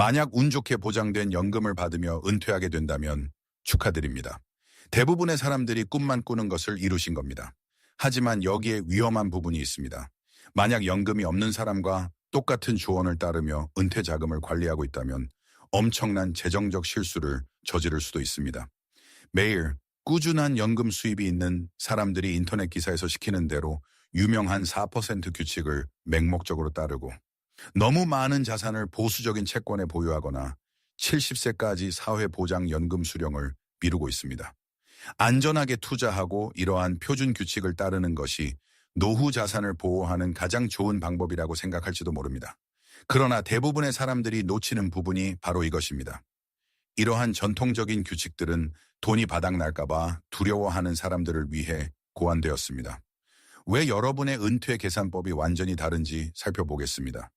만약 운 좋게 보장된 연금을 받으며 은퇴하게 된다면 축하드립니다. 대부분의 사람들이 꿈만 꾸는 것을 이루신 겁니다. 하지만 여기에 위험한 부분이 있습니다. 만약 연금이 없는 사람과 똑같은 조언을 따르며 은퇴 자금을 관리하고 있다면 엄청난 재정적 실수를 저지를 수도 있습니다. 매일 꾸준한 연금 수입이 있는 사람들이 인터넷 기사에서 시키는 대로 유명한 4% 규칙을 맹목적으로 따르고 너무 많은 자산을 보수적인 채권에 보유하거나 70세까지 사회보장연금 수령을 미루고 있습니다. 안전하게 투자하고 이러한 표준 규칙을 따르는 것이 노후 자산을 보호하는 가장 좋은 방법이라고 생각할지도 모릅니다. 그러나 대부분의 사람들이 놓치는 부분이 바로 이것입니다. 이러한 전통적인 규칙들은 돈이 바닥날까봐 두려워하는 사람들을 위해 고안되었습니다. 왜 여러분의 은퇴 계산법이 완전히 다른지 살펴보겠습니다.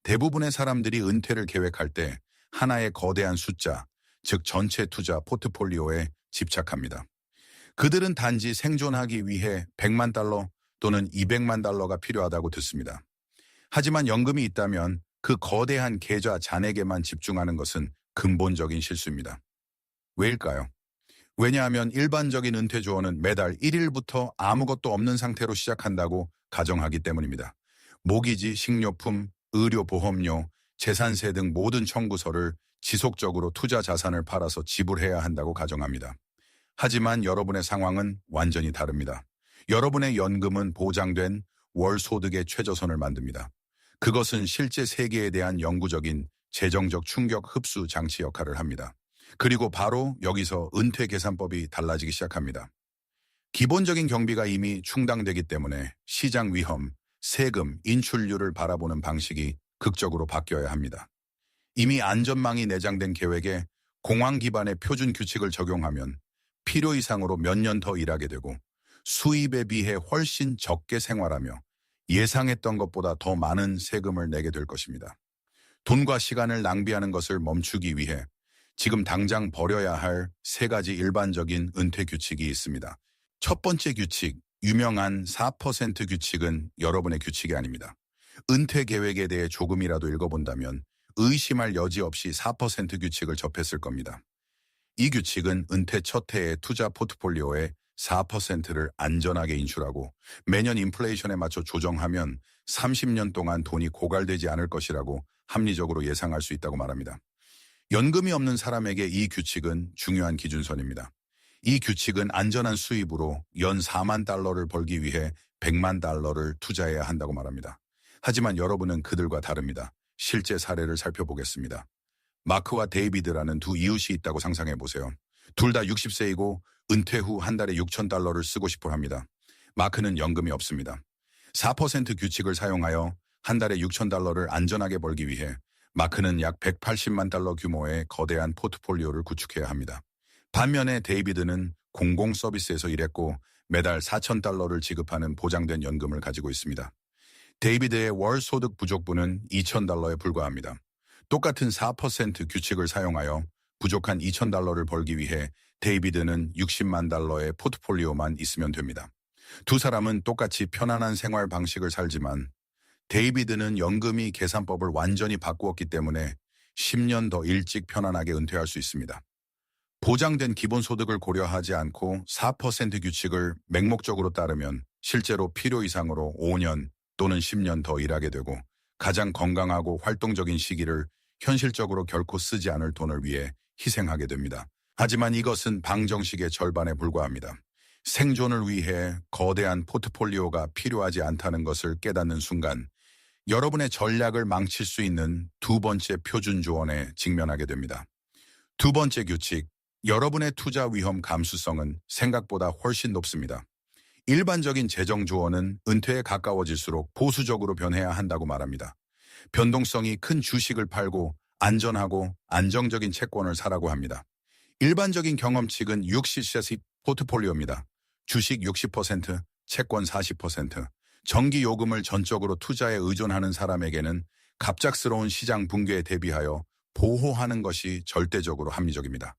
대부분의 사람들이 은퇴를 계획할 때 하나의 거대한 숫자, 즉 전체 투자 포트폴리오에 집착합니다. 그들은 단지 생존하기 위해 100만 달러 또는 200만 달러가 필요하다고 듣습니다. 하지만 연금이 있다면 그 거대한 계좌 잔액에만 집중하는 것은 근본적인 실수입니다. 왜일까요? 왜냐하면 일반적인 은퇴 조언은 매달 1일부터 아무것도 없는 상태로 시작한다고 가정하기 때문입니다. 모기지, 식료품, 의료보험료, 재산세 등 모든 청구서를 지속적으로 투자 자산을 팔아서 지불해야 한다고 가정합니다. 하지만 여러분의 상황은 완전히 다릅니다. 여러분의 연금은 보장된 월 소득의 최저선을 만듭니다. 그것은 실제 세계에 대한 영구적인 재정적 충격 흡수 장치 역할을 합니다. 그리고 바로 여기서 은퇴 계산법이 달라지기 시작합니다. 기본적인 경비가 이미 충당되기 때문에 시장 위험, 세금, 인출률을 바라보는 방식이 극적으로 바뀌어야 합니다. 이미 안전망이 내장된 계획에 공황 기반의 표준 규칙을 적용하면 필요 이상으로 몇 년 더 일하게 되고 수입에 비해 훨씬 적게 생활하며 예상했던 것보다 더 많은 세금을 내게 될 것입니다. 돈과 시간을 낭비하는 것을 멈추기 위해 지금 당장 버려야 할 3가지 일반적인 은퇴 규칙이 있습니다. 첫 번째 규칙, 유명한 4% 규칙은 여러분의 규칙이 아닙니다. 은퇴 계획에 대해 조금이라도 읽어본다면 의심할 여지 없이 4% 규칙을 접했을 겁니다. 이 규칙은 은퇴 첫 해의 투자 포트폴리오의 4%를 안전하게 인출하고 매년 인플레이션에 맞춰 조정하면 30년 동안 돈이 고갈되지 않을 것이라고 합리적으로 예상할 수 있다고 말합니다. 연금이 없는 사람에게 이 규칙은 중요한 기준선입니다. 이 규칙은 안전한 수입으로 연 4만 달러를 벌기 위해 100만 달러를 투자해야 한다고 말합니다. 하지만 여러분은 그들과 다릅니다. 실제 사례를 살펴보겠습니다. 마크와 데이비드라는 두 이웃이 있다고 상상해 보세요. 둘 다 60세이고 은퇴 후 한 달에 6천 달러를 쓰고 싶어 합니다. 마크는 연금이 없습니다. 4% 규칙을 사용하여 한 달에 6천 달러를 안전하게 벌기 위해 마크는 약 180만 달러 규모의 거대한 포트폴리오를 구축해야 합니다. 반면에 데이비드는 공공 서비스에서 일했고 매달 4천 달러를 지급하는 보장된 연금을 가지고 있습니다. 데이비드의 월 소득 부족분은 2천 달러에 불과합니다. 똑같은 4% 규칙을 사용하여 부족한 2천 달러를 벌기 위해 데이비드는 60만 달러의 포트폴리오만 있으면 됩니다. 두 사람은 똑같이 편안한 생활 방식을 살지만 데이비드는 연금이 계산법을 완전히 바꾸었기 때문에 10년 더 일찍 편안하게 은퇴할 수 있습니다. 보장된 기본소득을 고려하지 않고 4% 규칙을 맹목적으로 따르면 실제로 필요 이상으로 5년 또는 10년 더 일하게 되고 가장 건강하고 활동적인 시기를 현실적으로 결코 쓰지 않을 돈을 위해 희생하게 됩니다. 하지만 이것은 방정식의 절반에 불과합니다. 생존을 위해 거대한 포트폴리오가 필요하지 않다는 것을 깨닫는 순간 여러분의 전략을 망칠 수 있는 두 번째 표준 조언에 직면하게 됩니다. 두 번째 규칙, 여러분의 투자 위험 감수성은 생각보다 훨씬 높습니다. 일반적인 재정 조언은 은퇴에 가까워질수록 보수적으로 변해야 한다고 말합니다. 변동성이 큰 주식을 팔고 안전하고 안정적인 채권을 사라고 합니다. 일반적인 경험칙은 60-40 포트폴리오입니다. 주식 60%, 채권 40%. 전기 요금을 전적으로 투자에 의존하는 사람에게는 갑작스러운 시장 붕괴에 대비하여 보호하는 것이 절대적으로 합리적입니다.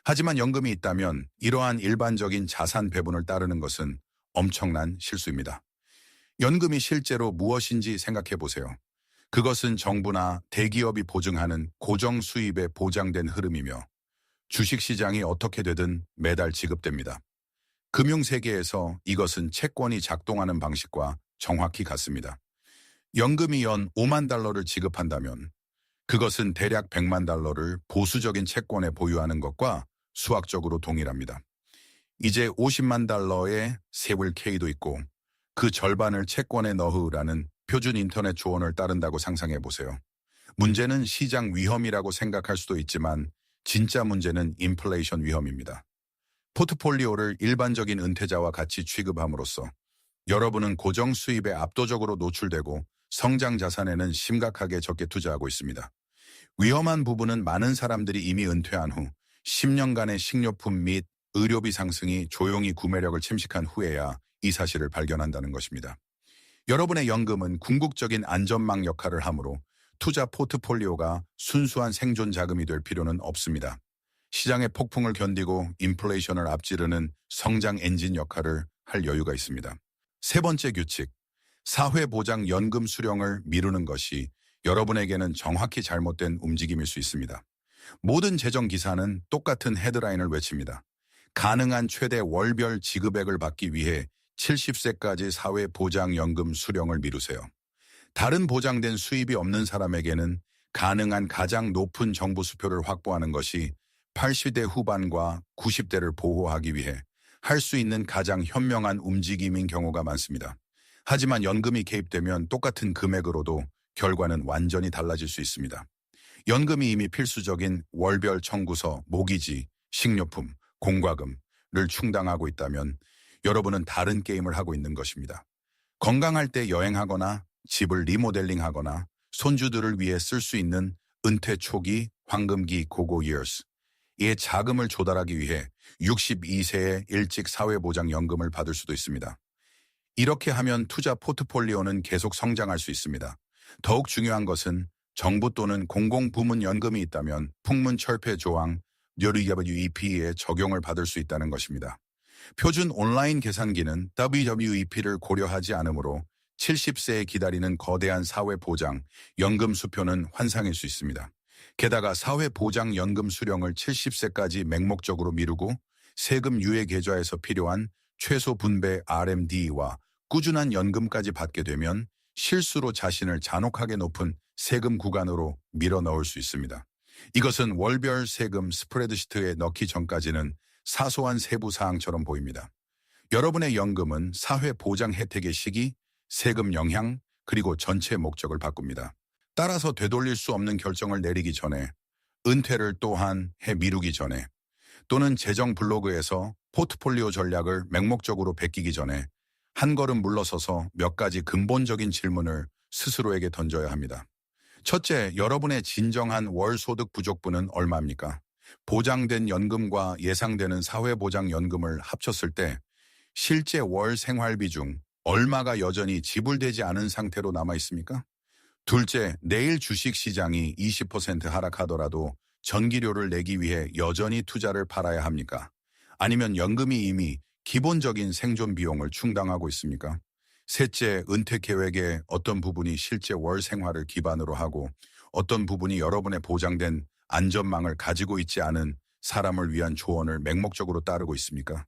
하지만 연금이 있다면 이러한 일반적인 자산 배분을 따르는 것은 엄청난 실수입니다. 연금이 실제로 무엇인지 생각해 보세요. 그것은 정부나 대기업이 보증하는 고정 수입에 보장된 흐름이며 주식시장이 어떻게 되든 매달 지급됩니다. 금융세계에서 이것은 채권이 작동하는 방식과 정확히 같습니다. 연금이 연 5만 달러를 지급한다면 그것은 대략 100만 달러를 보수적인 채권에 보유하는 것과 수학적으로 동일합니다. 이제 50만 달러의 세울 K도 있고 그 절반을 채권에 넣으라는 표준 인터넷 조언을 따른다고 상상해 보세요. 문제는 시장 위험이라고 생각할 수도 있지만 진짜 문제는 인플레이션 위험입니다. 포트폴리오를 일반적인 은퇴자와 같이 취급함으로써 여러분은 고정 수입에 압도적으로 노출되고 성장 자산에는 심각하게 적게 투자하고 있습니다. 위험한 부분은 많은 사람들이 이미 은퇴한 후 10년간의 식료품 및 의료비 상승이 조용히 구매력을 침식한 후에야 이 사실을 발견한다는 것입니다. 여러분의 연금은 궁극적인 안전망 역할을 하므로 투자 포트폴리오가 순수한 생존 자금이 될 필요는 없습니다. 시장의 폭풍을 견디고 인플레이션을 앞지르는 성장 엔진 역할을 할 여유가 있습니다. 세 번째 규칙, 사회보장 연금 수령을 미루는 것이 여러분에게는 정확히 잘못된 움직임일 수 있습니다. 모든 재정 기사는 똑같은 헤드라인을 외칩니다. 가능한 최대 월별 지급액을 받기 위해 70세까지 사회보장연금 수령을 미루세요. 다른 보장된 수입이 없는 사람에게는 가능한 가장 높은 정부 수표를 확보하는 것이 80대 후반과 90대를 보호하기 위해 할 수 있는 가장 현명한 움직임인 경우가 많습니다. 하지만 연금이 개입되면 똑같은 금액으로도 결과는 완전히 달라질 수 있습니다. 연금이 이미 필수적인 월별 청구서, 모기지, 식료품, 공과금을 충당하고 있다면 여러분은 다른 게임을 하고 있는 것입니다. 건강할 때 여행하거나 집을 리모델링하거나 손주들을 위해 쓸 수 있는 은퇴 초기 황금기 고고 years 의 자금을 조달하기 위해 62세에 일찍 사회보장연금을 받을 수도 있습니다. 이렇게 하면 투자 포트폴리오는 계속 성장할 수 있습니다. 더욱 중요한 것은 정부 또는 공공부문 연금이 있다면 풍문철폐 조항 WWEP의 적용을 받을 수 있다는 것입니다. 표준 온라인 계산기는 WWEP를 고려하지 않으므로 70세에 기다리는 거대한 사회보장 연금 수표는 환상일 수 있습니다. 게다가 사회보장연금 수령을 70세까지 맹목적으로 미루고 세금 유예 계좌에서 필요한 최소 분배 RMD와 꾸준한 연금까지 받게 되면 실수로 자신을 잔혹하게 높은 세금 구간으로 밀어넣을 수 있습니다. 이것은 월별 세금 스프레드시트에 넣기 전까지는 사소한 세부 사항처럼 보입니다. 여러분의 연금은 사회보장 혜택의 시기, 세금 영향, 그리고 전체 목적을 바꿉니다. 따라서 되돌릴 수 없는 결정을 내리기 전에, 은퇴를 또한 해 미루기 전에, 또는 재정 블로그에서 포트폴리오 전략을 맹목적으로 베끼기 전에 한 걸음 물러서서 몇 가지 근본적인 질문을 스스로에게 던져야 합니다. 첫째, 여러분의 진정한 월 소득 부족분은 얼마입니까? 보장된 연금과 예상되는 사회보장연금을 합쳤을 때 실제 월 생활비 중 얼마가 여전히 지불되지 않은 상태로 남아 있습니까? 둘째, 내일 주식시장이 20% 하락하더라도 전기료를 내기 위해 여전히 투자를 팔아야 합니까? 아니면 연금이 이미 기본적인 생존 비용을 충당하고 있습니까? 셋째, 은퇴 계획의 어떤 부분이 실제 월 생활을 기반으로 하고 어떤 부분이 여러분의 보장된 안전망을 가지고 있지 않은 사람을 위한 조언을 맹목적으로 따르고 있습니까?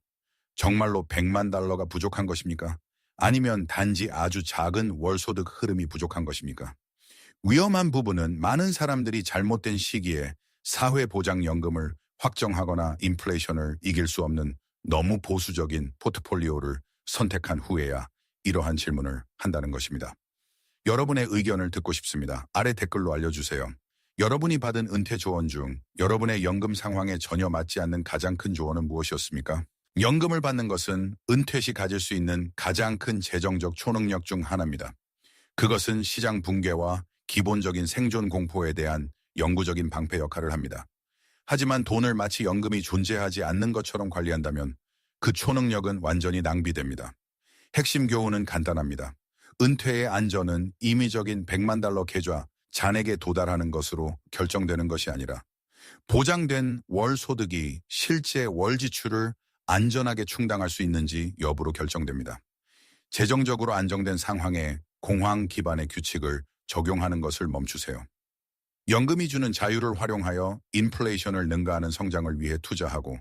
정말로 100만 달러가 부족한 것입니까? 아니면 단지 아주 작은 월 소득 흐름이 부족한 것입니까? 위험한 부분은 많은 사람들이 잘못된 시기에 사회보장연금을 확정하거나 인플레이션을 이길 수 없는 너무 보수적인 포트폴리오를 선택한 후에야 이러한 질문을 한다는 것입니다. 여러분의 의견을 듣고 싶습니다. 아래 댓글로 알려주세요. 여러분이 받은 은퇴 조언 중 여러분의 연금 상황에 전혀 맞지 않는 가장 큰 조언은 무엇이었습니까? 연금을 받는 것은 은퇴 시 가질 수 있는 가장 큰 재정적 초능력 중 하나입니다. 그것은 시장 붕괴와 기본적인 생존 공포에 대한 영구적인 방패 역할을 합니다. 하지만 돈을 마치 연금이 존재하지 않는 것처럼 관리한다면 그 초능력은 완전히 낭비됩니다. 핵심 교훈은 간단합니다. 은퇴의 안전은 임의적인 100만 달러 계좌 잔액에 도달하는 것으로 결정되는 것이 아니라 보장된 월 소득이 실제 월 지출을 안전하게 충당할 수 있는지 여부로 결정됩니다. 재정적으로 안정된 상황에 공황 기반의 규칙을 적용하는 것을 멈추세요. 연금이 주는 자유를 활용하여 인플레이션을 능가하는 성장을 위해 투자하고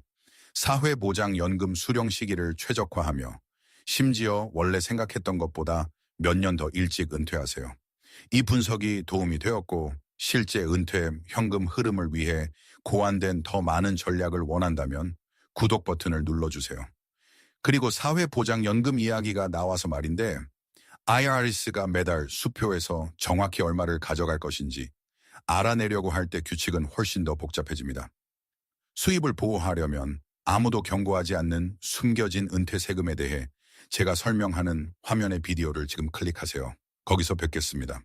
사회보장연금 수령 시기를 최적화하며 심지어 원래 생각했던 것보다 몇 년 더 일찍 은퇴하세요. 이 분석이 도움이 되었고 실제 은퇴 현금 흐름을 위해 고안된 더 많은 전략을 원한다면 구독 버튼을 눌러주세요. 그리고 사회보장연금 이야기가 나와서 말인데 IRS가 매달 수표에서 정확히 얼마를 가져갈 것인지 알아내려고 할 때 규칙은 훨씬 더 복잡해집니다. 수입을 보호하려면 아무도 경고하지 않는 숨겨진 은퇴 세금에 대해 제가 설명하는 화면의 비디오를 지금 클릭하세요. 거기서 뵙겠습니다.